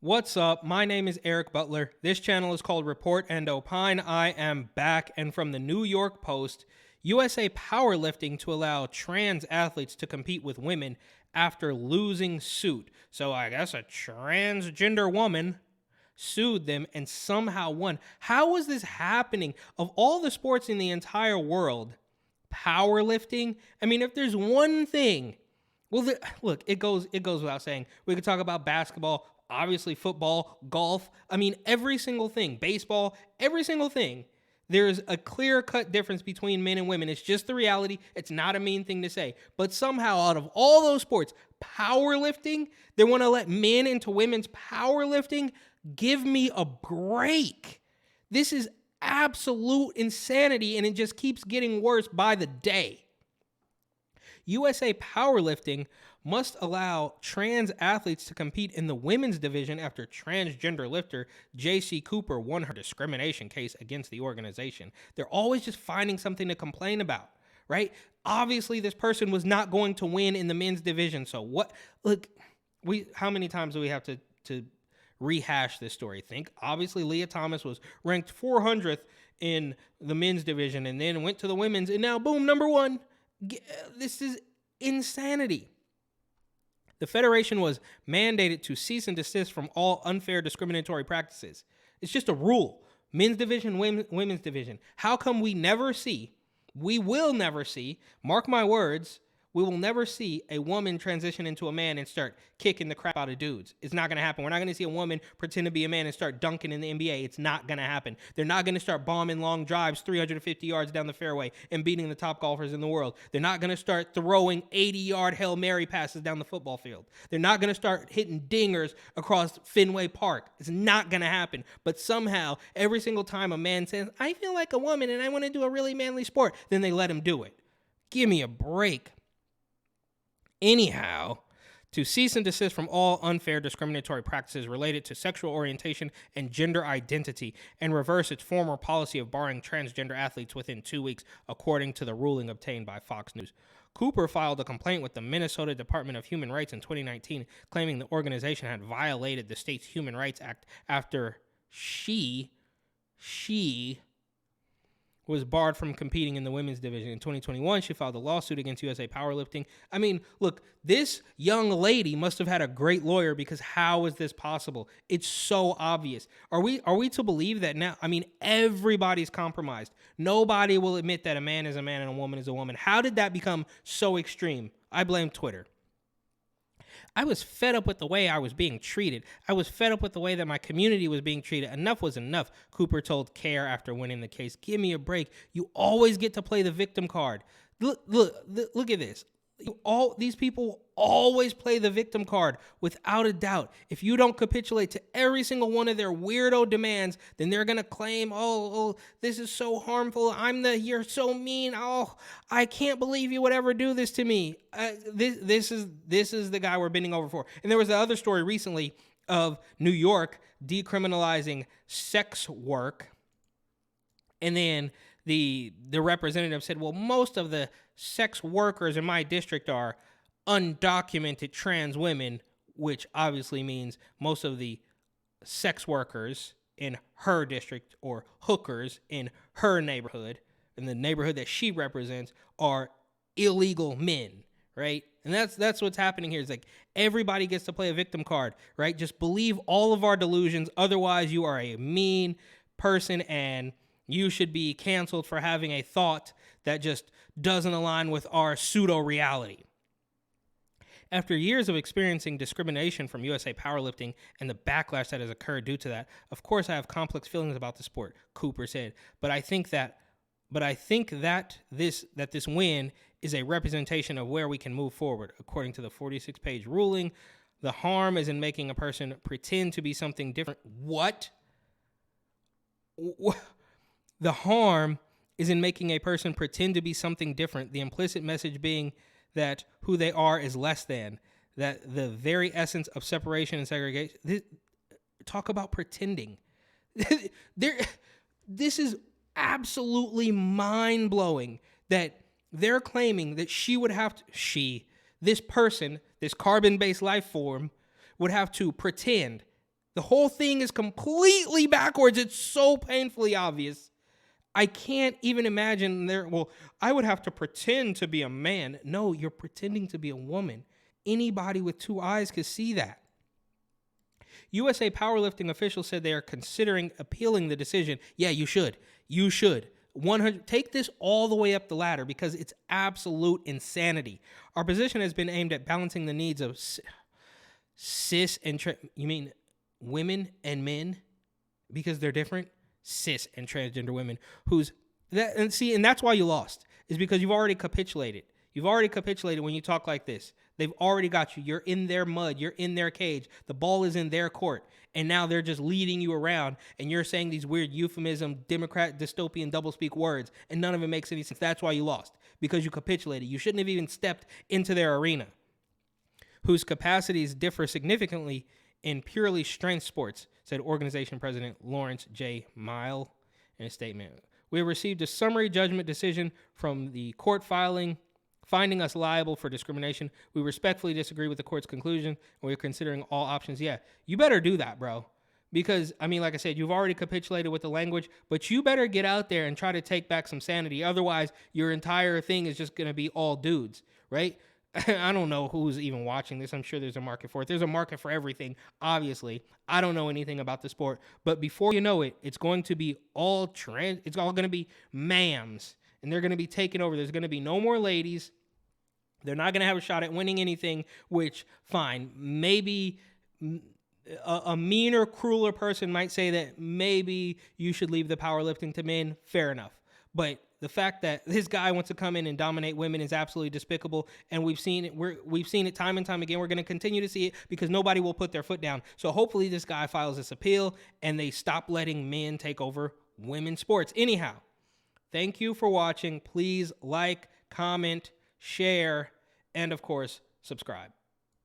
What's up? My name is Eric Butler. This channel is called Report and Opine. I am back, and from the New York Post, USA Powerlifting to allow trans athletes to compete with women after losing suit. So I guess a transgender woman sued them and somehow won. How was this happening? Of all the sports in the entire world, powerlifting? I mean, if there's one thing, look, it goes without saying. We could talk about basketball, obviously football, golf. I mean, every single thing, baseball, every single thing. There's a clear-cut difference between men and women. It's just the reality. It's not a mean thing to say. But somehow, out of all those sports, powerlifting, they want to let men into women's powerlifting. Give me a break. This is absolute insanity, and it just keeps getting worse by the day. USA Powerlifting must allow trans athletes to compete in the women's division after transgender lifter J.C. Cooper won her discrimination case against the organization. They're always just finding something to complain about, right? Obviously, this person was not going to win in the men's division. So what? Look, how many times do we have to rehash this story? Think, obviously, Leah Thomas was ranked 400th in the men's division and then went to the women's, and now, boom, number one. This is insanity. The federation was mandated to cease and desist from all unfair discriminatory practices. It's just a rule. Men's division, women's division. How come we will never see, mark my words, we will never see a woman transition into a man and start kicking the crap out of dudes. It's not going to happen. We're not going to see a woman pretend to be a man and start dunking in the NBA. It's not going to happen. They're not going to start bombing long drives 350 yards down the fairway and beating the top golfers in the world. They're not going to start throwing 80-yard Hail Mary passes down the football field. They're not going to start hitting dingers across Fenway Park. It's not going to happen. But somehow, every single time a man says, I feel like a woman and I want to do a really manly sport, then they let him do it. Give me a break. Anyhow, to cease and desist from all unfair discriminatory practices related to sexual orientation and gender identity and reverse its former policy of barring transgender athletes within 2 weeks, according to the ruling obtained by Fox News. Cooper filed a complaint with the Minnesota Department of Human Rights in 2019, claiming the organization had violated the state's Human Rights Act after she was barred from competing in the women's division. In 2021, she filed a lawsuit against USA Powerlifting. I mean, look, this young lady must have had a great lawyer, because how is this possible? It's so obvious. Are we to believe that now? I mean, everybody's compromised. Nobody will admit that a man is a man and a woman is a woman. How did that become so extreme? I blame Twitter. I was fed up with the way I was being treated. I was fed up with the way that my community was being treated. Enough was enough, Cooper told CARE after winning the case. Give me a break. You always get to play the victim card. Look at this. These people always play the victim card without a doubt. If you don't capitulate to every single one of their weirdo demands, then they're going to claim, oh, this is so harmful. You're so mean. Oh, I can't believe you would ever do this to me. This is the guy we're bending over for. And there was the other story recently of New York decriminalizing sex work. And then the representative said, well, most of the sex workers in my district are undocumented trans women, which obviously means most of the sex workers in her district, or hookers in her neighborhood, in the neighborhood that she represents, are illegal men, right? And that's what's happening here. It's like everybody gets to play a victim card, right? Just believe all of our delusions. Otherwise, you are a mean person, and you should be canceled for having a thought that just doesn't align with our pseudo-reality. After years of experiencing discrimination from USA Powerlifting and the backlash that has occurred due to that, of course I have complex feelings about the sport, Cooper said. But I think that this win is a representation of where we can move forward. According to the 46-page ruling, the harm is in making a person pretend to be something different. What? The harm is in making a person pretend to be something different, the implicit message being that who they are is less than, that the very essence of separation and segregation. Talk about pretending. This is absolutely mind-blowing that they're claiming that this person, this carbon-based life form, would have to pretend The whole thing is completely backwards. It's so painfully obvious. I can't even imagine I would have to pretend to be a man. No, you're pretending to be a woman. Anybody with two eyes could see that. USA powerlifting officials said they are considering appealing the decision. Yeah, you should. You should. 100. Take this all the way up the ladder because it's absolute insanity. Our position has been aimed at balancing the needs of cis and you mean women and men because they're different? Cis and transgender women and that's why you lost, is because you've already capitulated. You've already capitulated when you talk like this. They've already got you. You're in their mud. You're in their cage. The ball is in their court. And now they're just leading you around, and you're saying these weird euphemism, Democrat, dystopian, doublespeak words, and none of it makes any sense. That's why you lost, because you capitulated. You shouldn't have even stepped into their arena, whose capacities differ significantly in purely strength sports, said organization president Lawrence J. Mile in a statement. We have received a summary judgment decision from the court finding us liable for discrimination. We respectfully disagree with the court's conclusion, and we're considering all options. Yeah, you better do that, bro. Because, I mean, like I said, you've already capitulated with the language, but you better get out there and try to take back some sanity. Otherwise, your entire thing is just going to be all dudes, right? I don't know who's even watching this. I'm sure there's a market for it. There's a market for everything, obviously. I don't know anything about the sport, but before you know it, it's going to be it's all going to be ma'ams, and they're going to be taking over. There's going to be no more ladies. They're not going to have a shot at winning anything, which, fine, maybe a meaner, crueler person might say that maybe you should leave the powerlifting to men. Fair enough. But the fact that this guy wants to come in and dominate women is absolutely despicable, and we've seen it. We've seen it time and time again. We're going to continue to see it because nobody will put their foot down. So hopefully this guy files this appeal and they stop letting men take over women's sports. Anyhow, thank you for watching. Please like, comment, share, and of course, subscribe.